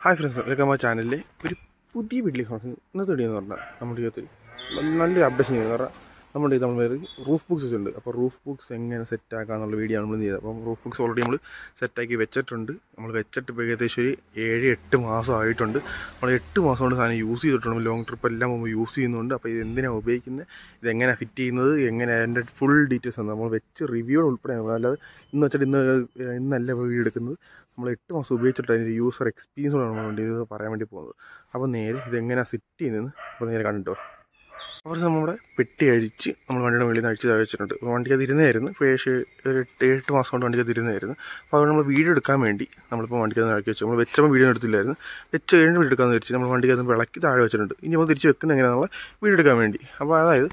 Hi friends, welcome my ചാനലിലെ ഒരു പുതിയ വീട്ടിലേക്ക് കാണുന്നത്. ഇന്നത്തെ വീഡിയോ എന്ന് പറഞ്ഞാൽ നമ്മുടെ ജീവിതത്തിൽ നല്ലൊരു അപ്ഡേഷൻ ചെയ്യുന്നത്. കാരണം നമ്മുടെ നമ്മൾ റൂഫ് ബുക്സ് വെച്ചിട്ടുണ്ട്. അപ്പോൾ റൂഫ് ബുക്സ് എങ്ങനെ സെറ്റാക്കുക എന്നുള്ള വീഡിയോ നമ്മൾ ചെയ്തത്. അപ്പം റൂഫ് ബുക്സ് ഓൾറെഡി നമ്മൾ സെറ്റാക്കി വെച്ചിട്ടുണ്ട്. നമ്മൾ വെച്ചിട്ട് ഇപ്പോൾ ഏകദേശം ഒരു 7-8 മാസം ആയിട്ടുണ്ട്. നമ്മൾ 8 മാസം കൊണ്ട് സാധനം യൂസ് ചെയ്തിട്ടുണ്ട്. ലോങ് ട്രിപ്പ് എല്ലാം നമ്മൾ യൂസ് ചെയ്യുന്നുണ്ട്. അപ്പോൾ ഇത് എന്തിനാണ് ഉപയോഗിക്കുന്നത്, ഇതെങ്ങനെയാണ് ഫിറ്റ് ചെയ്യുന്നത്, എങ്ങനെ അതിൻ്റെ ഫുൾ ഡീറ്റെയിൽസ് ആണ് നമ്മൾ വെച്ച് റിവ്യൂ ഉൾപ്പെടെ. അല്ലാതെ ഇന്ന് വെച്ചിട്ട് ഇന്നല്ല വീഡിയോ എടുക്കുന്നത്. നമ്മൾ 8 മാസം ഉപയോഗിച്ചിട്ട് അതിൻ്റെ യൂസർ എക്സ്പീരിയൻസോടാണ് നമ്മൾ വേണ്ടി ഇത് പറയാൻ വേണ്ടി പോകുന്നത്. അപ്പോൾ നേരെ ഇതെങ്ങനെയാണ് സെറ്റ് ചെയ്യുന്നതെന്ന് അപ്പോൾ നേരെ കണ്ടിട്ടോ. അവർ നമ്മുടെ പെട്ടി അഴിച്ച് നമ്മൾ വണ്ടിയുടെ മുകളിൽ നിന്ന് അഴിച്ച് വെച്ചിട്ടുണ്ട്. അപ്പോൾ വണ്ടിക്ക് അത് ഇരുന്നായിരുന്നു. ഇപ്പോൾ ഒരു 8 മാസം കൊണ്ട് വണ്ടിക്ക് അത് ഇരുന്നായിരുന്നു. അപ്പോൾ അതുകൊണ്ട് നമ്മൾ വീഡിയോ എടുക്കാൻ വേണ്ടി നമ്മളിപ്പോൾ വണ്ടിക്ക് അത് ഇറക്കി വെച്ചു. നമ്മൾ വെച്ചപ്പോൾ വീഡിയോ എടുത്തില്ലായിരുന്നു. വെച്ച് കഴിഞ്ഞ് വീഡിയോ എടുക്കാമെന്ന് വെച്ച് നമ്മൾ വണ്ടിക്ക് അത് വിളക്കി താഴെ വെച്ചിട്ടുണ്ട്. ഇനി നമ്മൾ തിരിച്ച് വെക്കുന്നത് എങ്ങനെയാണ് നമ്മൾ വീഡിയോ എടുക്കാൻ വേണ്ടി. അപ്പോൾ അതായത്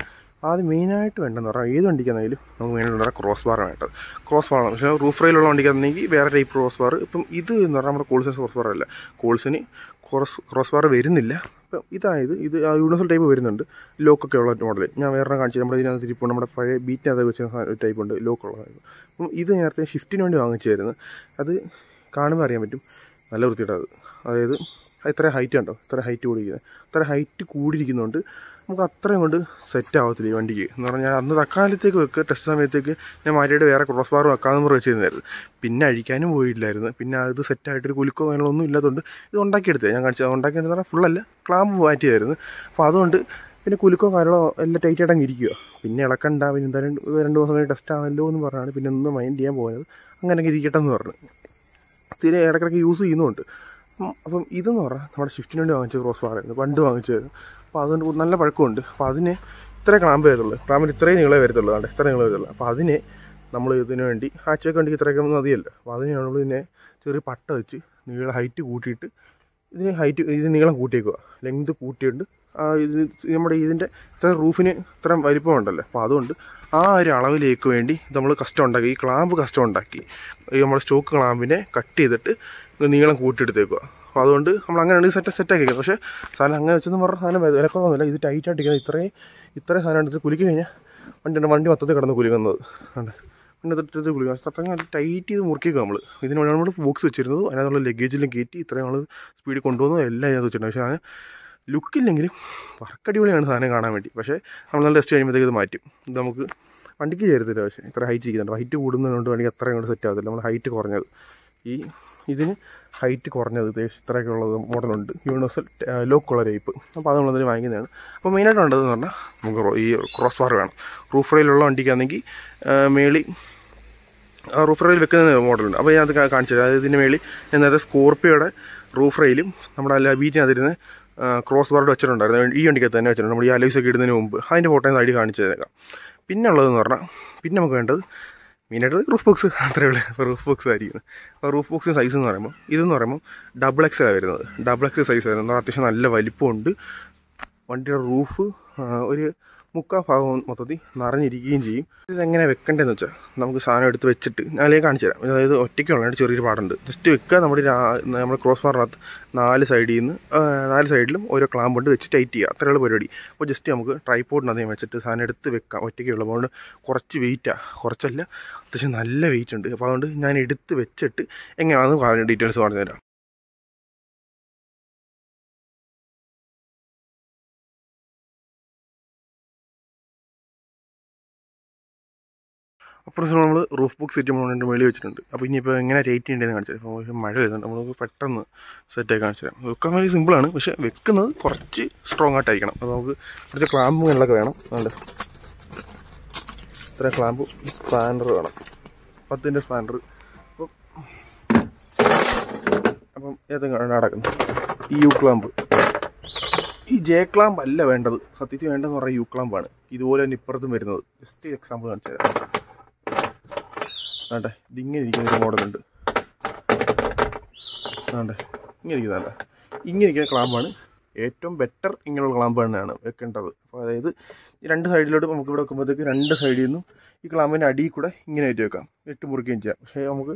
ആദ്യം മെയിനായിട്ട് വേണ്ടെന്ന് പറഞ്ഞാൽ ഏത് വണ്ടിക്കാണെങ്കിലും നമുക്ക് മെയിനായിട്ട് പറഞ്ഞാൽ ക്രോസ് ബാറാണ് വേണ്ടത്. ക്രോസ് ബാറാണ്. പക്ഷേ റൂഫ് റെയിലുള്ള വണ്ടിക്കാണെങ്കിൽ വേറെ ടൈപ്പ് ക്രോസ് ബാർ. ഇപ്പം ഇത് എന്ന് പറഞ്ഞാൽ നമ്മുടെ കോൾസിന് ക്രോസ് ബാർ അല്ല. കോൾസിന് ക്രോസ് ബാർ വരുന്നില്ല. അപ്പം ഇത് യൂണിവേഴ്സൽ ടൈപ്പ് വരുന്നുണ്ട്. ലോക്കൊക്കെ ഉള്ള മോഡൽ ഞാൻ വേറെ കാണിച്ചു. നമ്മുടെ ഇതിനകത്ത് ഇപ്പോൾ നമ്മുടെ പഴയ ബീറ്റിനകത്ത് വെച്ച ടൈപ്പ് ഉണ്ട്, ലോക്കുള്ളത്. അപ്പം ഇത് നേരത്തെ ഷിഫ്റ്റിന് വേണ്ടി വാങ്ങിച്ചായിരുന്നു. അത് കാണുമ്പോൾ അറിയാൻ പറ്റും നല്ല വൃത്തിയിട്ടത്. അതായത് ഇത്ര ഹൈറ്റ് ഉണ്ടോ, ഇത്ര ഹൈറ്റ് കൂടിയിരിക്കുന്നത്. അത്ര ഹൈറ്റ് കൂടിയിരിക്കുന്നതുകൊണ്ട് നമുക്ക് അത്രയും കൊണ്ട് സെറ്റ് ആവത്തില്ല ഈ വണ്ടിക്ക് എന്ന് പറഞ്ഞാൽ. ഞാൻ അന്ന് തക്കാലത്തേക്ക് ടെസ്റ്റ് സമയത്തേക്ക് ഞാൻ മാറ്റിയിട്ട് വേറെ ക്രോസ് ബാർ വെക്കാമെന്ന് വെച്ചിരുന്നായിരുന്നു. പിന്നെ അഴിക്കാനും പോയിട്ടില്ലായിരുന്നു. പിന്നെ അത് സെറ്റായിട്ടൊരു കുലുക്കോ കാര്യങ്ങളൊന്നും ഇല്ലാത്തതുകൊണ്ട് ഇത് ഉണ്ടാക്കിയെടുത്തത്. ഞാൻ കാണിച്ചത് ഉണ്ടാക്കിയെന്ന് പറഞ്ഞാൽ ഫുള്ളല്ല, ക്ലാമ്പ് മാറ്റിയായിരുന്നു. അപ്പോൾ അതുകൊണ്ട് പിന്നെ കുലുക്കോ കാര്യങ്ങളോ എല്ലാം ടൈറ്റായിട്ട് അങ്ങ് ഇരിക്കുക. പിന്നെ ഇളക്കണ്ട, പിന്നെ എന്തായാലും 2 ദിവസം കഴിഞ്ഞ് ടെസ്റ്റ് ആണല്ലോ എന്ന് പറഞ്ഞാണ് പിന്നെ ഒന്ന് മൈൻഡ് ചെയ്യാൻ പോകുന്നത്. അങ്ങനെയൊക്കെ ഇരിക്കട്ടെ എന്ന് പറഞ്ഞു തീരെ ഇടയ്ക്കിടയ്ക്ക് യൂസ് ചെയ്യുന്നുമുണ്ട്. അപ്പം ഇതെന്ന് പറഞ്ഞാൽ നമ്മുടെ ഷിഫ്റ്റിന് വേണ്ടി വാങ്ങിച്ച ക്രോസ് ബാറായിരുന്നു, പണ്ട് വാങ്ങിച്ചായിരുന്നു. അപ്പോൾ അതുകൊണ്ട് നല്ല പഴക്കമുണ്ട്. അപ്പോൾ അതിന് ഇത്ര ക്ലാമ്പ് വരത്തുള്ളൂ. ക്ലാമ്പിന് ഇത്രയും നീളേ വരത്തുള്ളൂ. അതുകൊണ്ട് ഇത്ര നീളേ വരത്തുള്ളൂ. അപ്പോൾ അതിനെ നമ്മൾ ഇതിന് വേണ്ടി ഹാച്ചൊക്കെ വണ്ടിക്ക് ഇത്രയൊക്കെ മതിയല്ലോ. അപ്പോൾ അതിന് നമ്മൾ ഇതിനെ ചെറിയ പട്ട വെച്ച് ഹൈറ്റ് കൂട്ടിയിട്ട് ഇത് നീളം കൂട്ടിയേക്കുക, ലെങ്ത് കൂട്ടിയിട്ട് ഇത് നമ്മുടെ ഇതിൻ്റെ ഇത്ര റൂഫിന് ഇത്ര വലിപ്പമുണ്ടല്ലോ. അപ്പോൾ അതുകൊണ്ട് ആ ഒരു അളവിലേക്ക് വേണ്ടി നമ്മൾ കസ്റ്റം ഉണ്ടാക്കി, ഈ ക്ലാമ്പ് കസ്റ്റം ഉണ്ടാക്കി ഈ നമ്മുടെ സ്റ്റോക്ക് ക്ലാമ്പിനെ കട്ട് ചെയ്തിട്ട് നീളം കൂട്ടിയെടുത്തേക്കുക. അപ്പോൾ അതുകൊണ്ട് നമ്മൾ അങ്ങനെയാണ് സെറ്റാക്കിയിരിക്കുന്നത്. പക്ഷേ സാധനം അങ്ങനെ വെച്ചെന്ന് പറഞ്ഞാൽ സാധനം വിലക്കൊന്നുമില്ല. ഇത് ടൈറ്റായിട്ടിരിക്കുന്നത് ഇത്രയും സാധനം എടുത്ത് കുലുക്കി കഴിഞ്ഞാൽ വണ്ടി മൊത്തത്തിൽ കിടന്ന് കുലുക്കുന്നത് ഉണ്ട്. പിന്നെ തൊട്ട് കുലുക്കുക അത്രയും ടൈറ്റ് ചെയ്ത് മുറുക്കിക്കുക. ഇതിന് വേണ്ടി നമ്മൾ ബോക്സ് വെച്ചിരുന്നത്. അതിനകത്തുള്ള ലഗേജിലും കയറ്റി ഇത്രയും നമ്മൾ സ്പീഡിൽ കൊണ്ടുപോകുന്നത് എല്ലാം അതിനകത്ത് വെച്ചിട്ടുണ്ട്. പക്ഷേ അതിന് ലുക്കില്ലെങ്കിലും വർക്കടിപൊളിയാണ് സാധനം കാണാൻ വേണ്ടി. പക്ഷേ നമ്മൾ നല്ല ടെസ്റ്റ് കഴിയുമ്പോഴത്തേക്ക് ഇത് മാറ്റും. ഇത് നമുക്ക് വണ്ടിക്ക് ചേരത്തില്ല. പക്ഷേ ഇത്ര ഹൈറ്റ് ഇരിക്കുന്നുണ്ട്. ഹൈറ്റ് കൂടുന്നതുകൊണ്ട് വണ്ടിക്ക് അത്രയും കൊണ്ട് സെറ്റ് ആകത്തില്ല. നമ്മൾ ഹൈറ്റ് കുറഞ്ഞത് ഇതിന് ഹൈറ്റ് കുറഞ്ഞത് ഇത്രയൊക്കെ ഉള്ളത് മോഡലുണ്ട്, യൂണിവേഴ്സൽ ലോക്കുള്ള ടൈപ്പ്. അപ്പോൾ അത് നമ്മളതിന് വാങ്ങിക്കുന്നതാണ്. അപ്പോൾ മെയിനായിട്ട് വേണ്ടതെന്ന് പറഞ്ഞാൽ നമുക്ക് ഈ ക്രോസ് ബാർ വേണം. റൂഫ് റെയിലുള്ള വണ്ടിക്കാണെങ്കിൽ മേളിൽ റൂഫ് റെയിൽ വെക്കുന്ന മോഡലുണ്ട്. അപ്പോൾ ഞാൻ അത് കാണിച്ചത്. അതായത് ഇതിൻ്റെ മേളിൽ ഞാൻ നേരത്തെ സ്കോർപ്പിയോയുടെ റൂഫ് റെയിലും നമ്മുടെ അല്ല ബീച്ചിനകത്തിരുന്ന് ക്രോസ് ബാർഡ് വെച്ചിട്ടുണ്ടായിരുന്നു. ഈ വണ്ടിക്കകത്ത് തന്നെ വെച്ചിട്ടുണ്ട്. നമ്മൾ ഈ അലൈസൊക്കെ ഇടുന്നതിന് മുമ്പ് അതിൻ്റെ ഫോട്ടോ സൈഡിൽ കാണിച്ചു തന്നേക്കാം. പിന്നെ ഉള്ളതെന്ന് പറഞ്ഞാൽ പിന്നെ നമുക്ക് വേണ്ടത് മെയിനായിട്ട് റൂഫ് ബോക്സ്. അത്രയേ ഉള്ളൂ. അപ്പോൾ റൂഫ് ബോക്സ് ആയിരിക്കുന്നത്. അപ്പോൾ റൂഫ് ബോക്സിൻ്റെ സൈസ് എന്ന് പറയുമ്പോൾ ഇതെന്ന് പറയുമ്പോൾ XXL വരുന്നത്. XXL സൈസ് വരുന്നത്. അത്യാവശ്യം നല്ല വലിപ്പമുണ്ട്. വണ്ടിയുടെ റൂഫ് ഒരു 3/4 ഭാഗം മൊത്തത്തിൽ നിറഞ്ഞിരിക്കുകയും ചെയ്യും. ഇതെങ്ങനെ വെക്കേണ്ടതെന്ന് വെച്ചാൽ നമുക്ക് സാധനം എടുത്ത് വെച്ചിട്ട് ഞാനേ കാണിച്ചു തരാം. അതായത് ഒറ്റയ്ക്കുള്ളതായിട്ട് ചെറിയൊരു പാടുണ്ട്. ജസ്റ്റ് വെക്കുക. നമ്മുടെ ക്രോസ് ബാറിനകത്ത് 4 സൈഡിലും ഓരോ ക്ലാമ്പ് കൊണ്ട് വെച്ച് ടൈറ്റ് ചെയ്യുക. അത്രയുള്ള പരിപാടി. അപ്പോൾ ജസ്റ്റ് നമുക്ക് ട്രൈപോഡിനധികം വെച്ചിട്ട് സാധനം എടുത്ത് വെക്കാം. ഒറ്റയ്ക്കുള്ളതുകൊണ്ട് കുറച്ച് വെയിറ്റാണ്, കുറച്ചല്ല അത്യാവശ്യം നല്ല വെയിറ്റ് ഉണ്ട്. അപ്പോൾ അതുകൊണ്ട് ഞാൻ എടുത്ത് വെച്ചിട്ട് എങ്ങനെയാണെന്ന് ഡീറ്റെയിൽസ് പറഞ്ഞു തരാം. അപ്പുറം നമ്മൾ റൂഫ് ബോക്സ് സെറ്റ് ചെയ്യുമ്പോൾ മേളിൽ വെച്ചിട്ടുണ്ട്. അപ്പോൾ ഇനിയിപ്പോൾ എങ്ങനെ റേറ്റ് ചെയ്യേണ്ടതെന്ന് കാണിച്ചു തരാം. അപ്പോൾ മഴ വരുന്നുണ്ട്, നമുക്ക് പെട്ടെന്ന് സെറ്റായി കാണിച്ചു തരാം. വെക്കാൻ വേണ്ടി സിമ്പിളാണ്, പക്ഷേ വെക്കുന്നത് കുറച്ച് സ്ട്രോങ് ആയിട്ടായിരിക്കണം. അപ്പോൾ നമുക്ക് കുറച്ച് ക്ലാമ്പും വെള്ളമൊക്കെ വേണം. അതുകൊണ്ട് ഇത്ര ക്ലാമ്പും സ്പാനർ വേണം, 10ൻ്റെ സ്പാനർ. അപ്പം ഏതൊക്കെ നടക്കുന്നത് ഈ ക്ലാമ്പ്, ഈ ക്ലാമ്പ് അല്ല വേണ്ടത്. സത്യത്തിൽ വേണ്ടതെന്ന് പറഞ്ഞാൽ ക്ലാമ്പാണ്. ഇതുപോലെ തന്നെ ഇപ്പുറത്തും വരുന്നത്. ജസ്റ്റ് എക്സാമ്പിൾ കാണിച്ചു തരാം. വേണ്ടേ, ഇതിങ്ങനെ ഇരിക്കുന്ന ഒരു മോഡലുണ്ട്. വേണ്ടേ, ഇങ്ങനെ ഇരിക്കുന്ന ക്ലാമ്പാണ് ഏറ്റവും ബെറ്റർ. ഇങ്ങനെയുള്ള ക്ലാമ്പ് തന്നെയാണ് വെക്കേണ്ടത്. അപ്പോൾ അതായത് ഈ 2 സൈഡിലോട്ട് നമുക്ക് ഇവിടെ വെക്കുമ്പോഴത്തേക്ക് 2 സൈഡിൽ നിന്നും ഈ ക്ലാമ്പിൻ്റെ അടിയിൽ കൂടെ ഇങ്ങനെ വെച്ച് വെക്കാം, 8 മുറിക്കുകയും ചെയ്യാം. പക്ഷേ നമുക്ക്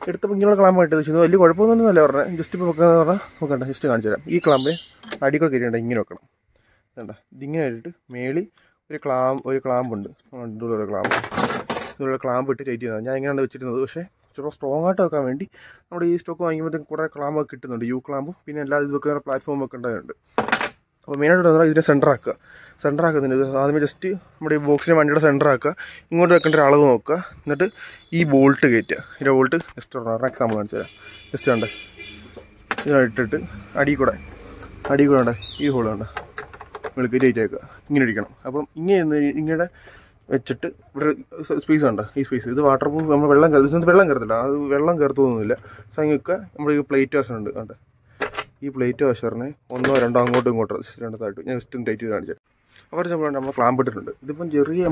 എടുത്തപ്പോൾ ഇങ്ങനെയുള്ള ക്ലാമ്പ് ആയിട്ട് വെച്ചത് വലിയ കുഴപ്പമൊന്നുമല്ല പറഞ്ഞാൽ. ജസ്റ്റ് ഇപ്പോൾ വെക്കാന്ന് പറഞ്ഞാൽ നോക്കണ്ട, ജസ്റ്റ് കാണിച്ചു തരാം. ഈ ക്ലാമ്പിന് അടി കൂടെ കയറിയുണ്ട്, ഇങ്ങനെ വെക്കണം. വേണ്ട, ഇതിങ്ങനെ ഇട്ടിട്ട് മേളിൽ ഒരു ക്ലാമ്പുണ്ട്. ഇതുള്ള ക്ലാമ്പ് ഇട്ട് ടൈറ്റ് ചെയ്യുന്നത്. ഞാൻ ഇങ്ങനെയാണ് വെച്ചിരുന്നത്. പക്ഷേ കുറച്ചുകൂടെ സ്ട്രോങ് ആയിട്ട് വെക്കാൻ വേണ്ടി നമ്മുടെ ഈ സ്റ്റോക്ക് വാങ്ങിക്കുമ്പോഴത്തേക്ക് കുറേ ക്ലാമ്പൊക്കെ കിട്ടുന്നുണ്ട്, യു ക്ലാമ്പും പിന്നെ എല്ലാ ഇത് വെക്കുന്ന പ്ലാറ്റ്ഫോം വെക്കേണ്ടതുണ്ട്. അപ്പോൾ മെയിനായിട്ട് പറഞ്ഞാൽ ഇതിനെ സെൻറ്ററാക്കുക. സെൻറ്ററാക്കുന്നതിന് ആദ്യമേ ജസ്റ്റ് നമ്മുടെ ഈ ബോക്സിൻ്റെ വണ്ടിയുടെ സെൻറ്ററാക്കുക, ഇങ്ങോട്ട് വെക്കേണ്ട ഒരു അളവ് നോക്കുക, എന്നിട്ട് ഈ ബോൾട്ട് കയറ്റുക. ഇതിൻ്റെ ബോൾട്ട് ജസ്റ്റ് ഒരു എക്സാമ്പിൾ കാണിച്ചു തരാം. ജസ്റ്റ് കണ്ടേ ഇതിനിട്ടിട്ട് അടിയിൽ കൂടെ ഉണ്ട് ഈ ഹോൾ കണ്ട വിളിക്ക് ടൈറ്റ് ആക്കുക, ഇങ്ങനെ ഇരിക്കണം. അപ്പം ഇങ്ങനെ വെച്ചിട്ട് ഇവിടെ സ്പേസ് ഉണ്ട്, ഈ സ്പേസ് ഇത് വാട്ടർ പ്രൂഫ്. നമ്മൾ വെള്ളം കയറത്തില്ല, അത് വെള്ളം കയറത്തൊന്നുമില്ല. സംഘിക്കുക നമ്മുടെ ഈ പ്ലേറ്റ് വാഷർ ഉണ്ട് കണ്ടേ, ഈ പ്ലേറ്റ് വാഷറിനെ 1 2 അങ്ങോട്ടും ഇങ്ങോട്ടും രണ്ടത്തായിട്ട് ഞാൻ ജസ്റ്റ് ടൈറ്റ് ചെയ്ത് കാണിച്ചു. അവർ നമ്മൾ ക്ലാമ്പ് ഇട്ടിട്ടുണ്ട്. ഇതിപ്പം ചെറിയ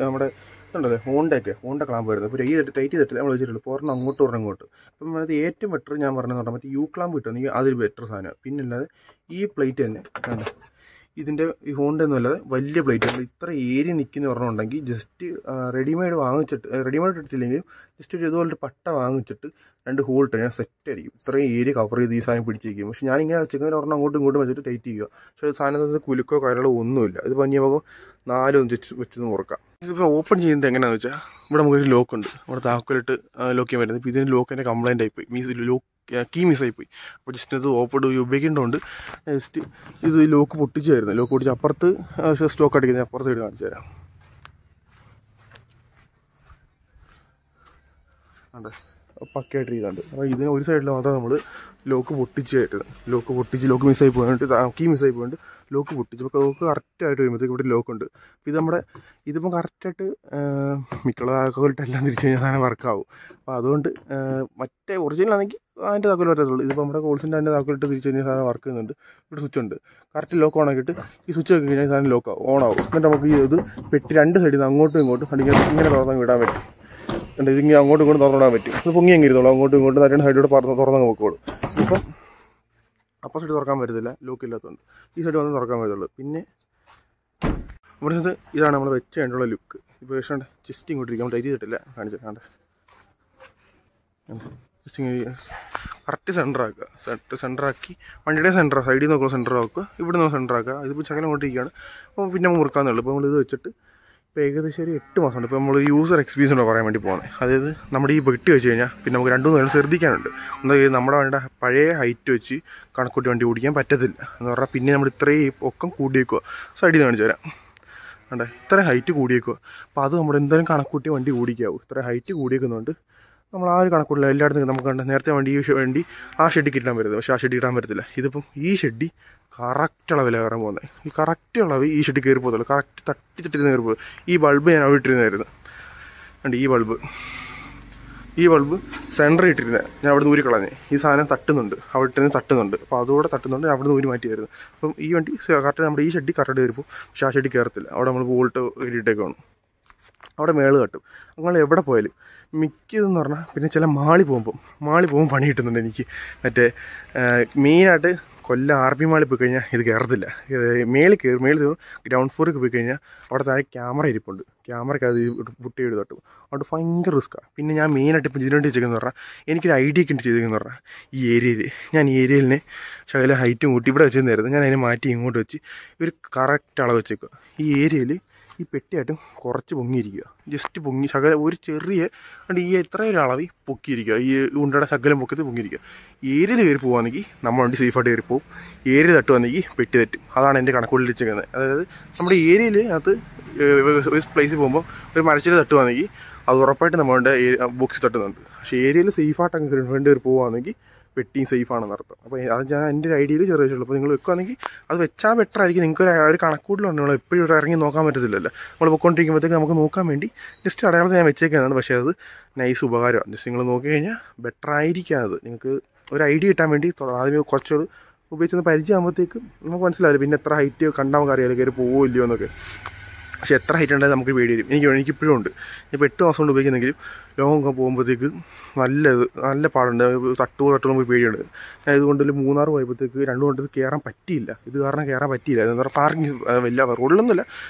നമ്മുടെ ഇതുണ്ടല്ലേ ഹോണ്ട ക്ലാമ്പ് വരുന്നത്. ഇപ്പോൾ ടൈറ്റ് ചെയ്തിട്ട് നമ്മൾ വെച്ചിട്ടുള്ളൂ, ഒരെണ്ണം അങ്ങോട്ടും ഒരെണ്ണം ഇങ്ങോട്ട്. അപ്പം അത് ഏറ്റവും ബെറ്റർ ഞാൻ പറഞ്ഞതെന്ന് പറഞ്ഞാൽ മറ്റേ യു ക്ലാമ്പ് കിട്ടുമെങ്കിൽ അതൊരു ബെറ്റർ സാധനമാണ്. പിന്നെ അല്ലാതെ ഈ പ്ലേറ്റ് തന്നെ കണ്ടേ, ഇതിൻ്റെ ഈ ഹോണ്ട ഒന്നും അല്ലാതെ വലിയ പ്ലേറ്റ് ഉണ്ട്. ഇത്ര ഏരിയ നിൽക്കുന്ന ഒരെണ്ണം ഉണ്ടെങ്കിൽ ജസ്റ്റ് റെഡിമെയ്ഡ് ഇട്ടിട്ടില്ലെങ്കിൽ ജസ്റ്റ് ഒരു ഇതുപോലൊരു പട്ട വാങ്ങിച്ചിട്ട് 2 ഹോൾ ഇട്ട് ഞാൻ സെറ്റ് ആയിരിക്കും. ഇത്രയും ഏരിയ കവർ ചെയ്ത് ഈ സാധനം പിടിച്ചിരിക്കും. പക്ഷേ ഞാനിങ്ങനെ വെച്ചിരിക്കുന്ന ഒരെണ്ണം അങ്ങോട്ടും ഇങ്ങോട്ടും വെച്ചിട്ട് ടൈറ്റ് ചെയ്യുക. പക്ഷേ സാധനത്തിൽ കുലുക്കോ കാര്യങ്ങളോ ഒന്നുമില്ല. ഇത് പഞ്ഞിയാകുമ്പോൾ 4 വെച്ച് മുറുക്കാം. ഇതിപ്പോൾ ഓപ്പൺ ചെയ്യുന്നത് എങ്ങനെയാണെന്ന് വെച്ചാൽ ഇവിടെ നമുക്കൊരു ലോക്ക് ഉണ്ട്, നമ്മുടെ താക്കോലിട്ട് ലോക്ക് ചെയ്യാൻ പറ്റുന്നത്. ഇപ്പോൾ ഇതിന് ലോക്കിൻ്റെ കംപ്ലൈൻ്റ് ആയിപ്പോയി, കീ മിസ്സായിപ്പോയി. അപ്പോൾ ജസ്റ്റ് ഇത് ഓപ്പൺ ഉപയോഗിക്കേണ്ടതുകൊണ്ട് ജസ്റ്റ് ഇത് ലോക്ക് പൊട്ടിച്ചായിരുന്നു. ലോക്ക് പൊട്ടിച്ച് അപ്പുറത്ത് സ്റ്റോക്ക് അടിക്കുന്നത് അപ്പുറത്ത് സൈഡ് കാണിച്ചു തരാം. അതെ പക്കയായിട്ട് ചെയ്തുണ്ട്. അപ്പോൾ ഇതിന് ഒരു സൈഡിൽ മാത്രം നമ്മൾ ലോക്ക് പൊട്ടിച്ചായിരുന്നു. ലോക്ക് മിസ്സായി പോയിട്ട് കീ മിസ്സായി പോയിട്ട് ലോക്ക് പൊട്ടിച്ചു. അപ്പോൾ ലോക്ക് കറക്റ്റായിട്ട് വരുമ്പോഴത്തേക്ക് ഇവിടെ ലോക്കുണ്ട്. അപ്പോൾ ഇതിപ്പം കറക്റ്റായിട്ട് മിക്കുള്ള താക്കോലിട്ടെല്ലാം തിരിച്ചു കഴിഞ്ഞാൽ സാധനം വർക്കാവും. അപ്പോൾ അതുകൊണ്ട് മറ്റേ ഒറിജിനലാണെങ്കിൽ അതിൻ്റെ താക്കോൽ പറ്റത്തുള്ളൂ. ഇതിപ്പോൾ നമ്മുടെ കോൾസിൻ്റെ അതിൻ്റെ താക്കോലിട്ട് തിരിച്ചു കഴിഞ്ഞാൽ സാധനം വർക്ക് ചെയ്യുന്നുണ്ട്. ഇവിടെ സ്വിച്ച് ഉണ്ട്, കറക്റ്റ് ലോക്ക് ഓണാക്കിയിട്ട് ഈ സ്വിച്ച് വെച്ച് കഴിഞ്ഞാൽ സാധനം ഓണാവും. എന്നിട്ട് നമുക്ക് ഇത് പെട്ടി 2 സൈഡിൽ നിന്ന് അങ്ങോട്ടും ഇങ്ങോട്ടും ഇങ്ങനെ തുറന്ന് വിടാൻ പറ്റും. ഇതിങ്ങനെ അങ്ങോട്ടും ഇങ്ങോട്ടും തുറന്നിടാൻ പറ്റും. ഇത് പൊങ്ങി എങ്ങനെ ഇരുന്നോളൂ, അങ്ങോട്ടും ഇങ്ങോട്ടും 2 സൈഡിലൂടെ തുറന്ന് നോക്കുള്ളൂ. ഇപ്പം അപ്പം സൈഡ് തുറക്കാൻ പറ്റത്തില്ല, ലോക്ക് ഇല്ലാത്തതുകൊണ്ട് ഈ സൈഡ് വന്ന് തുറക്കാൻ പറ്റത്തുള്ളൂ. പിന്നെ ഇവിടെ ഇതാണ് നമ്മൾ വെച്ച് കഴിഞ്ഞുള്ള ലുക്ക്. ഇപ്പോൾ പക്ഷേ ജസ്റ്റ് ഇങ്ങോട്ട് ഇരിക്കാൻ ടൈറ്റ് ചെയ്തിട്ടില്ല, കാണിച്ചിട്ടാണ്ട് ജസ്റ്റ് ഇങ്ങനെ കറക്റ്റ് സെൻറ്ററാക്കി വണ്ടിയുടെ സൈഡിൽ നോക്കുമ്പോൾ സെൻറ്ററാക്കുക, ഇവിടെ നിന്ന് സെൻറ്ററാക്കുക. ഇതിപ്പോൾ ശകലം കൊണ്ടിരിക്കുകയാണ്. അപ്പോൾ പിന്നെ മുറുക്കാന്നുള്ളൂ. ഇപ്പോൾ നമ്മളിത് വെച്ചിട്ട് ഇപ്പോൾ ഏകദേശം ഒരു 8 മാസമുണ്ട്. ഇപ്പോൾ നമ്മൾ യൂസർ എക്സ്പീരിയൻസ് ഉണ്ടോ പറയാൻ വേണ്ടി പോകുന്നത്. അതായത് നമ്മുടെ ഈ വെട്ടി വെച്ച് കഴിഞ്ഞാൽ പിന്നെ നമുക്ക് 2-3 കാര്യം ശ്രദ്ധിക്കാനുണ്ട്. എന്തായാലും നമ്മുടെ വണ്ടിയുടെ പഴയ ഹൈറ്റ് വെച്ച് കണക്കൂട്ടി വണ്ടി ഓടിക്കാൻ പറ്റത്തില്ല എന്ന് പറഞ്ഞാൽ പിന്നെ നമ്മൾ ഇത്രയും പൊക്കം കൂടിയേക്കുക. സൈഡിൽ നിന്ന് കാണിച്ചു തരാം കണ്ടേ, ഇത്രയും ഹൈറ്റ് കൂടിയേക്കുക. അപ്പോൾ അത് നമ്മൾ എന്തായാലും കണക്കൂട്ടി വണ്ടി ഓടിക്കാവും. ഇത്രയും ഹൈറ്റ് കൂടിയേക്കുന്നുണ്ട്. നമ്മൾ ആ ഒരു കണക്കൂട്ടില്ല എല്ലായിടത്തും നമുക്ക് കണ്ട നേരത്തെ വണ്ടി ആ ഷെഡിൽ കിട്ടാൻ പറ്റുന്നത്. പക്ഷേ ആ ഷെഡിൽ കിട്ടാൻ പറ്റത്തില്ല. ഇതിപ്പം ഈ ഷെഡി കറക്റ്റ് അളവിലാണ് കയറാൻ പോകുന്നത്. ഈ കറക്റ്റ് അളവ് ഈ ഷെഡിൽ കയറി പോകത്തുള്ളൂ. കറക്റ്റ് തട്ടിരുന്ന് കയറി പോകും. ഈ ബൾബ് ഞാൻ അവിടെ ഇട്ടിരുന്നായിരുന്നു കണ്ട്, ഈ ബൾബ് സെൻറ്ററിൽ ഇട്ടിരുന്നത് ഞാൻ അവിടെ നിന്ന് ഊരി കളഞ്ഞേ. ഈ സാധനം തട്ടുന്നുണ്ട്, അവിടെ ഇട്ടിരുന്ന് തട്ടുന്നുണ്ട്. അപ്പോൾ അതുകൂടെ തട്ടുന്നുണ്ട്, അവിടെ നിന്ന് ഊരി മാറ്റിയായിരുന്നു. അപ്പം ഈ വണ്ടി കറക്റ്റ് നമ്മുടെ ഈ ഷെഡിൽ കറക്റ്റ് കയറിപ്പോൾ പക്ഷേ ആ ഷെഡിൽ കയറത്തില്ല. അവിടെ നമ്മൾ ബോൾട്ട് ഇട്ടേക്ക് വേണം, അവിടെ മേള് തട്ടും. അങ്ങനെ എവിടെ പോയാലും മിക്കതെന്ന് പറഞ്ഞാൽ പിന്നെ ചില മാളി പോകുമ്പോൾ പണി കിട്ടുന്നുണ്ട് എനിക്ക്. മറ്റേ മെയിനായിട്ട് കൊല്ലം RP മാളിൽ പോയി കഴിഞ്ഞാൽ ഇത് കയറത്തില്ല. മേളിൽ ഗ്രൗണ്ട് ഫ്ലോറിൽ പോയി കഴിഞ്ഞാൽ അവിടെ താഴെ ക്യാമറ ഇരിപ്പുണ്ട്. ക്യാമറയ്ക്ക് അത് പുട്ടി ചെയ്ത് തട്ടും. അതുകൊണ്ട് ഭയങ്കര റിസ്ക്കാണ്. പിന്നെ ഞാൻ മെയിനായിട്ട് ഇപ്പം ഇതിനുവേണ്ടി വെച്ചേക്കെന്ന് പറഞ്ഞാൽ എനിക്കൊരു ഐഡിയ ഒക്കെ ഉണ്ട് ചെയ്തേക്കെന്ന് പറഞ്ഞാൽ ഈ ഏരിയയിലെ ശകല ഹൈറ്റും കൂട്ടി ഇവിടെ വെച്ചിരുന്നായിരുന്നു. ഞാൻ അതിനെ മാറ്റി ഇങ്ങോട്ട് വെച്ച് ഒരു കറക്റ്റ് അളവ് വെച്ചേക്കുക. ഈ ഏരിയയിൽ ഈ പെട്ടിയായിട്ടും കുറച്ച് പൊങ്ങിയിരിക്കുക, ജസ്റ്റ് പൊങ്ങി ശകലം ഒരു ചെറിയ ഈ ഇത്രയും അളവിൽ പൊക്കിയിരിക്കുക. ഈ ഉണ്ടയുടെ ശകലം പൊക്കത്തിൽ പൊങ്ങിയിരിക്കുക. ഏരിയയിൽ കയറി പോകുകയാണെങ്കിൽ നമ്മൾ വണ്ടി സേഫായിട്ട് കയറി പോകും. ഏരിയ തട്ടുവാണെങ്കിൽ പെട്ടി തട്ടും. അതാണ് എൻ്റെ കണക്കുള്ളിൽ വെച്ചേക്കുന്നത്. അതായത് നമ്മുടെ ഏരിയയിൽ അത് ഒരു പ്ലേസിൽ പോകുമ്പോൾ ഒരു മരച്ചിൽ തട്ടുവാണെങ്കിൽ അത് ഉറപ്പായിട്ട് നമ്മളുടെ ബോക്സിൽ തട്ടുന്നുണ്ട്. പക്ഷേ ഏരിയയിൽ സേഫായിട്ട് അങ്ങ് ഫ്രണ്ട് കയറി പോകുകയാണെങ്കിൽ പെട്ടിയും സേഫാണെന്ന് അർത്ഥം. അപ്പോൾ അത് ഞാൻ എൻ്റെ ഒരു ഐഡിയയിൽ ചെറിയ വെച്ചുള്ളൂ. അപ്പോൾ നിങ്ങൾ വെക്കുകയാണെങ്കിൽ അത് വെച്ചാൽ ബെറ്റർ ആയിരിക്കും. നിങ്ങൾക്ക് ഒരു കണക്കൂട്ടിലുണ്ട്. നമ്മൾ എപ്പോഴും ഇവിടെ ഇറങ്ങി നോക്കാൻ പറ്റത്തില്ലല്ലോ. നമ്മൾ പൊയ്ക്കൊണ്ടിരിക്കുമ്പോഴത്തേക്ക് നമുക്ക് നോക്കാൻ വേണ്ടി ജസ്റ്റ് അടയാളത്തിൽ ഞാൻ വെച്ചേക്കുന്നതാണ്. പക്ഷേ അത് നൈസ് ഉപകാരമാണ്. ജസ്റ്റ് നിങ്ങൾ നോക്കി കഴിഞ്ഞാൽ ബെറ്റർ ആയിരിക്കാം. അത് നിങ്ങൾക്ക് ഒരു ഐഡിയ കിട്ടാൻ വേണ്ടി ആദ്യമേ കുറച്ചുകൂടി ഉപയോഗിച്ചൊന്ന് പരിചയമാകുമ്പോഴത്തേക്ക് നമുക്ക് മനസ്സിലാവില്ല. പിന്നെ എത്ര ഹൈറ്റ് കണ്ടാൽ നമുക്ക് അറിയാമല്ലോ കയറി പോവോ ഇല്ലയോ എന്നൊക്കെ. പക്ഷേ എത്ര ഹൈറ്റ് ഉണ്ടായാലും നമുക്ക് പേടി വരും. എനിക്കിപ്പോഴും ഉണ്ട്. ഇപ്പോൾ 8 മാസം കൊണ്ട് ഉപയോഗിക്കുന്നെങ്കിലും ലോങ് പോകുമ്പോഴത്തേക്ക് നല്ല പാടുണ്ട്. തട്ടുമ്പോൾ പേടിയുണ്ട്. ഞാൻ ഇതുകൊണ്ട് 3 പോയപ്പോഴത്തേക്ക് 2 കൊണ്ടത് കയറാൻ പറ്റിയില്ല. ഇത് കാരണം കയറാൻ പറ്റിയില്ല. എന്ന് പറഞ്ഞാൽ പാർക്കിംഗ് വലിയ റോഡിലൊന്നുമില്ല,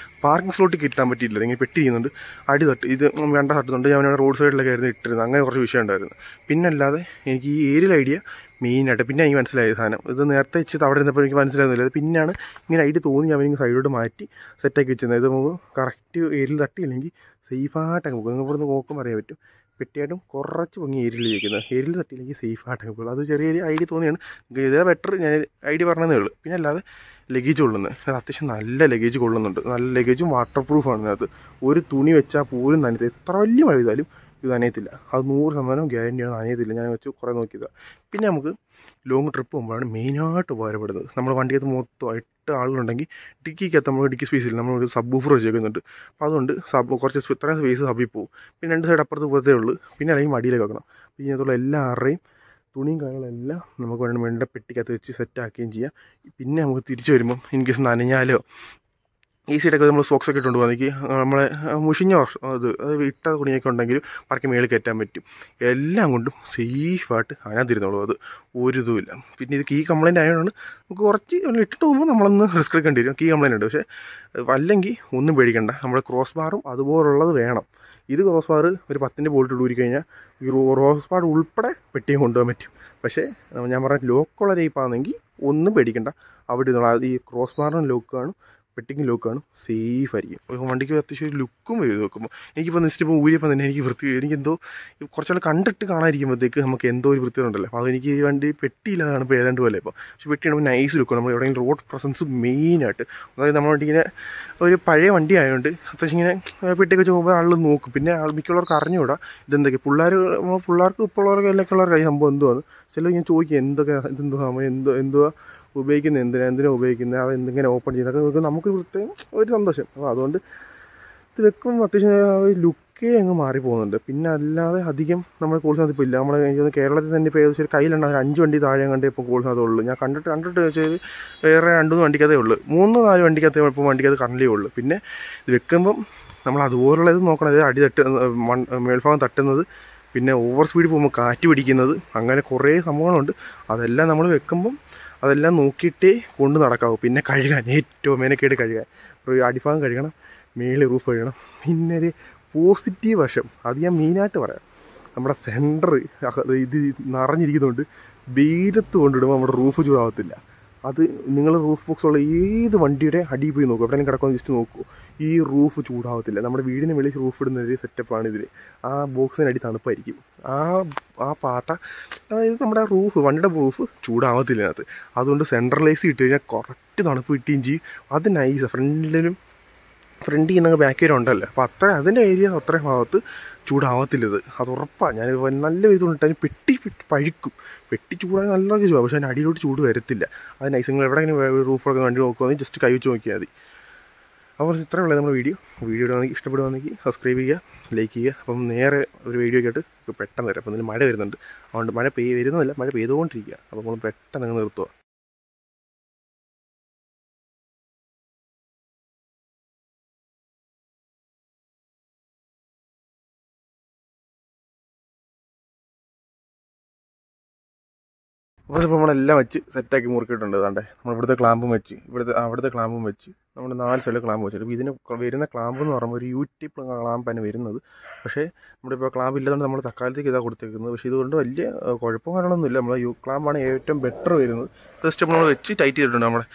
പാർക്കിംഗ് സ്ലോട്ടിൽ കയറ്റാൻ പറ്റിയില്ല. ഇങ്ങനെ പെട്ടി ചെയ്യുന്നുണ്ട്, അടി തട്ട് ഇത് വേണ്ട തട്ടുന്നുണ്ട്. ഞാൻ റോഡ് സൈഡിലൊക്കെ ആയിരുന്നു ഇട്ടിരുന്നത്. അങ്ങനെ കുറച്ച് വിഷയം ഉണ്ടായിരുന്നു. പിന്നെ അല്ലാതെ എനിക്ക് ഈ ഏരിയൽ ഐഡിയ മെയിനായിട്ട് പിന്നെ എനിക്ക് മനസ്സിലായ സാധനം ഇത് നേരത്തെ വെച്ചത് അവിടെ ഇരുന്നപ്പോൾ എനിക്ക് മനസ്സിലാകുന്നില്ല. അത് പിന്നെയാണ് ഇങ്ങനെ ഐഡിയ തോന്നി ഞാൻ എനിക്ക് സൈഡോട്ട് മാറ്റി സെറ്റാക്കി വെച്ചിരുന്നത്. ഇത് നമുക്ക് കറക്റ്റ് ഏരിയയിൽ തട്ടിയില്ലെങ്കിൽ സേഫായിട്ടൊക്കെ പോകും. നിങ്ങൾക്ക് ഇവിടുന്ന് നോക്കുമ്പോൾ അറിയാൻ പറ്റും. പെട്ടിയായിട്ടും കുറച്ച് പൊങ്ങി ഏരിയയിൽ ഇരിക്കുന്നത്. ഏരിയയിൽ തട്ടിയില്ലെങ്കിൽ സേഫ് ആയിട്ടൊക്കെ പോകുള്ളൂ. അത് ചെറിയൊരു ഐഡിയ തോന്നിയാണ്, ഇതേ ബെറ്റർ ഞാൻ ഐഡിയ പറഞ്ഞതേ ഉള്ളൂ. പിന്നെ അല്ലാതെ ലഗേജ് കൊള്ളുന്നത്, അത് അത്യാവശ്യം നല്ല ലഗേജ് കൊള്ളുന്നുണ്ട്. നല്ല ലഗേജും വാട്ടർ പ്രൂഫാണ് ഇതിനകത്ത്. ഒരു തുണി വെച്ചാൽ പോലും നനയത്തില്ല. എത്ര വലിയ മഴ പെയ്താലും ഇത് നനയത്തില്ല. അത് 100% ഗ്യാരണ്ടിയാണ്, നനയത്തില്ല. ഞാൻ വെച്ച് കുറേ നോക്കിയതാണ്. പിന്നെ നമുക്ക് ലോങ് ട്രിപ്പ് പോകുമ്പോഴാണ് മെയിനായിട്ട് ഉപകാരപ്പെടുന്നത്. നമ്മൾ വണ്ടിക്കകത്ത് മൊത്തം 8 ആളുകളുണ്ടെങ്കിൽ ഡിക്കിക്കകത്ത് നമ്മൾ ഡിക്കി സ്പേസിൽ നമ്മളൊരു സബ് വൂഫർ വെച്ചേക്കുന്നുണ്ട്. അപ്പോൾ അതുകൊണ്ട് കുറച്ച് ഇത്രയും സ്പേസ് സബിൽ പോകും. പിന്നെ 2 സൈഡ് അപ്പുറത്ത് പോകത്തേ ഉള്ളൂ. പിന്നെ അല്ലെങ്കിൽ മടിയിലേക്ക് വെക്കണം. പിന്നെ ഇതിനകത്തുള്ള എല്ലാവരുടെയും തുണിയും കാര്യങ്ങളെല്ലാം നമുക്ക് വേണ്ട പെട്ടിക്കകത്ത് വെച്ച് സെറ്റാക്കുകയും ചെയ്യാം. പിന്നെ നമുക്ക് തിരിച്ചു വരുമ്പം ഇൻ കേസ് നനഞ്ഞാലോ ഈ സൈഡൊക്കെ നമ്മൾ സോക്സൊക്കെ ഇട്ടുകൊണ്ട് പോകുന്നെങ്കിൽ നമ്മളെ മുഷിഞ്ഞ അത് ഇട്ട തുണിയൊക്കെ ഉണ്ടെങ്കിലും പറക്കി മേളിൽ കയറ്റാൻ പറ്റും. എല്ലാം കൊണ്ടും സേഫായിട്ട് അതിനകത്തിരുന്നോളൂ. അത് ഒരു ഇതുമില്ല. പിന്നെ ഇത് കീ കംപ്ലയിൻ്റ് ആയതുകൊണ്ട് നമുക്ക് കുറച്ച് ഇട്ടിട്ട് പോകുമ്പോൾ നമ്മളൊന്ന് റിസ്ക് എടുക്കേണ്ടി വരും. കീ കംപ്ലയിൻ്റ് ഉണ്ട്. പക്ഷേ അല്ലെങ്കിൽ ഒന്നും പേടിക്കണ്ട. നമ്മുടെ ക്രോസ് ബാറും അതുപോലുള്ളത് വേണം. ഇത് ക്രോസ് ബാർ ഒരു 10-ൻ്റെ ബോൾട്ട് ഊരി കഴിഞ്ഞാൽ ഈ ക്രോസ് ബാർ ഉൾപ്പെടെ പെട്ടിയും കൊണ്ടുപോകാൻ പറ്റും. പക്ഷേ ഞാൻ പറഞ്ഞ ലോക്കുള്ള ടൈപ്പാണെങ്കിൽ ഒന്നും പേടിക്കണ്ട. അവിടെ ഇരുന്നോളൂ. അത് ഈ ക്രോസ് ബാറിനും ലോക്ക് കാണും, പെട്ടിക്കും ലോക്ക് കാണും, സേഫ് ആയിരിക്കും. വണ്ടിക്ക് അത്യാവശ്യം ഒരു ലുക്കും വരും ഇത് വെക്കുമ്പോൾ. എനിക്കിപ്പോൾ നെക്സ്റ്റ് ഊരിയപ്പോൾ തന്നെ എനിക്കെന്തോ കുറച്ചാൾ കണ്ടിട്ട് കാണാതിരിക്കുമ്പോഴത്തേക്ക് നമുക്ക് എന്തോ ഒരു വൃത്തിയുണ്ടല്ലോ. അപ്പോൾ അതെനിക്ക് ഈ വണ്ടി പെട്ടിയില്ലാതെ കാണുമ്പോൾ ഏതാണ്ട് പോലെ. ഇപ്പോൾ പക്ഷേ പെട്ടിയാണെങ്കിൽ നൈസ് ലുക്കും. നമ്മൾ എവിടെയെങ്കിലും റോഡ് പ്രസൻസ് മെയിനായിട്ട്, അതായത് നമ്മുടെ വണ്ടി ഇങ്ങനെ ഒരു പഴയ വണ്ടി ആയതുകൊണ്ട് അത്യാവശ്യം ഇങ്ങനെ പെട്ടിയൊക്കെ വെച്ച് പോകുമ്പോൾ ആൾ നോക്കും. പിന്നെ മിക്കുള്ളവർക്ക് അറിഞ്ഞുകൂടാ ഇതെന്തൊക്കെ. പിള്ളേർക്ക് ഇപ്പോൾ ഉള്ളവർക്ക് എല്ലാവർക്കും ഈ സംഭവം എന്തുവാണ് ചിലർ ഞാൻ ചോദിക്കുക എന്തൊക്കെ ഇതെന്തോ സമയം എന്തുവാ ഉപയോഗിക്കുന്നത്, എന്തിനാണ് ഉപയോഗിക്കുന്നത്, അത് എന്തെങ്കിലും ഓപ്പൺ ചെയ്യുന്നതൊക്കെ നമുക്ക് പ്രത്യേകം ഒരു സന്തോഷം. അപ്പോൾ അതുകൊണ്ട് ഇത് വെക്കുമ്പോൾ അത്യാവശ്യം ലുക്കേ അങ്ങ് മാറിപ്പോകുന്നുണ്ട്. പിന്നെ അല്ലാതെ അധികം നമ്മൾ കോൾസിനകത്ത് ഇപ്പോൾ ഇല്ല. നമ്മൾ എനിക്ക് കേരളത്തിൽ തന്നെ ഇപ്പോൾ ഏകദേശം കയ്യിലുണ്ടാകും 5 വണ്ടി താഴെ കണ്ടേ ഇപ്പോൾ കോൾസിനകത്ത് ഉള്ളൂ. ഞാൻ കണ്ടിട്ട് വെച്ചാൽ വേറെ 2-3 വണ്ടിക്കകത്തേ ഉള്ളൂ. 3-4 വണ്ടിക്കകത്തേ ഇപ്പോൾ വണ്ടിക്കകത്ത് കറണ്ടിലേ ഉള്ളൂ. പിന്നെ ഇത് വെക്കുമ്പം നമ്മൾ അതുപോലുള്ള ഇത് നോക്കണം. ഇത് അടി മേൽഭാഗം തട്ടുന്നത്, പിന്നെ ഓവർ സ്പീഡ് പോകുമ്പോൾ കാറ്റ് പിടിക്കുന്നത്, അങ്ങനെ കുറേ സംഭവങ്ങളുണ്ട്. അതെല്ലാം നമ്മൾ വെക്കുമ്പം അതെല്ലാം നോക്കിയിട്ടേ കൊണ്ട് നടക്കാവൂ. പിന്നെ കഴുകാൻ ഏറ്റവും മെനക്കേട് കഴുകാൻ, അടിഭാഗം കഴുകണം, മേളിൽ റൂഫ് കഴുകണം. പിന്നെ ഒരു പോസിറ്റീവ് വശം അത് ഞാൻ മെയിനായിട്ട് പറയാം. നമ്മുടെ സെൻറ്റർ ഇത് നിറഞ്ഞിരിക്കുന്നതുകൊണ്ട് വെയിലത്ത് കൊണ്ടിടുമ്പോൾ നമ്മുടെ റൂഫ് ചൂടാവത്തില്ല. അത് നിങ്ങൾ റൂഫ് ബോക്സ് ഉള്ള ഏത് വണ്ടിയുടെ അടിയിൽ പോയി നോക്കും, എവിടെയെങ്കിലും കിടക്കുമെന്ന് ജസ്റ്റ് നോക്കൂ, ഈ റൂഫ് ചൂടാവത്തില്ല. നമ്മുടെ വീടിന് വെളിയിൽ റൂഫ് ഇടുന്ന ഒരു സെറ്റപ്പാണ് ഇതിൽ. ആ ബോക്സിനടി തണുപ്പായിരിക്കും. ആ പാട്ട, അതായത് നമ്മുടെ വണ്ടിയുടെ റൂഫ് ചൂടാവത്തില്ല അതിനകത്ത്. അതുകൊണ്ട് സെൻട്രലൈസ് ഇട്ട് കഴിഞ്ഞാൽ കറക്റ്റ് തണുപ്പ് കിട്ടുകയും ചെയ്യും. അത് നൈസാണ്. ഫ്രണ്ടിൽ നിന്നങ്ങ് ബാക്ക് വരെ ഉണ്ടല്ലോ. അപ്പോൾ അതിൻ്റെ ഏരിയ അത്രയും ഭാഗത്ത് ചൂടാവത്തില്ലത്, അത് ഉറപ്പാണ്. ഞാൻ നല്ല വിധത്തിട്ടാൽ പെട്ടി പഴുക്കും. പെട്ടി ചൂടായി നല്ല ചൂടാണ്, പക്ഷേ അതിന് അടിയിലോട്ട് ചൂട് വരത്തില്ല. അത് നൈസ്. നിങ്ങൾ എവിടെയെങ്കിലും റൂഫൊക്കെ വണ്ടി നോക്കുകയാണെങ്കിൽ ജസ്റ്റ് കൈ വെച്ച് നോക്കിയാൽ മതി. അപ്പോൾ ഇത്രയേ ഉള്ളത് നമ്മുടെ വീഡിയോ ഇഷ്ടപ്പെടുവാണെങ്കിൽ സബ്സ്ക്രൈബ് ചെയ്യുക, ലൈക്ക് ചെയ്യുക. അപ്പം നേരെ ഒരു വീഡിയോ ഒക്കെ ആയിട്ട് പെട്ടെന്ന് വരാം. അപ്പം ഇതിന് മഴ വരുന്നുണ്ട്, അതുകൊണ്ട് മഴ വരുന്നതല്ല, മഴ പെയ്തുകൊണ്ടിരിക്കുക. അപ്പോൾ നമ്മൾ പെട്ടെന്ന് അങ്ങ് നിർത്തുക. അപ്പോൾ ഇപ്പോൾ നമ്മളെല്ലാം വെച്ച് സെറ്റാക്കി മുറുക്കിയിട്ടുണ്ട്. അതാണ്ടേ നമ്മൾ അവിടുത്തെ ക്ലാമ്പും വെച്ച് നമ്മുടെ 4 സൈഡിൽ ക്ലാമ്പ് വെച്ചിട്ട്. അപ്പോൾ ഇതിന് വരുന്ന ക്ലാമ്പ് എന്ന് പറയുമ്പോൾ ഒരു യൂട്യൂബ് ക്ലാമ്പാണ് വരുന്നത്. പക്ഷേ നമ്മുടെ ഇപ്പോൾ ക്ലാമ്പ് ഇല്ലാത്തതുകൊണ്ട് നമ്മൾ തക്കാലത്തേക്ക് ഇതാണ് കൊടുത്തേക്കുന്നത്. പക്ഷേ ഇതുകൊണ്ട് വലിയ കുഴപ്പം കാര്യങ്ങളൊന്നുമില്ല. നമ്മൾ ക്ലാമ്പാണ് ഏറ്റവും ബെറ്റർ വരുന്നത്. ജസ്റ്റ് നമ്മൾ വെച്ച് ടൈറ്റ് ചെയ്തിട്ടുണ്ട്. നമ്മുടെ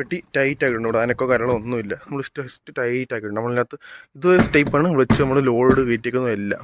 പെട്ടി ടൈറ്റ് ആക്കിയിട്ടുണ്ട്. ഇവിടെ അനക്കോ കാര്യങ്ങളൊന്നുമില്ല. നമ്മൾ ജസ്റ്റ് ടൈറ്റ് ആക്കിയിട്ടുണ്ട്. നമ്മളിനകത്ത് ഇത് ടൈപ്പാണ് വെച്ച് നമ്മൾ ലോഡ് കയറ്റിയേക്കുന്നതെല്ലാം.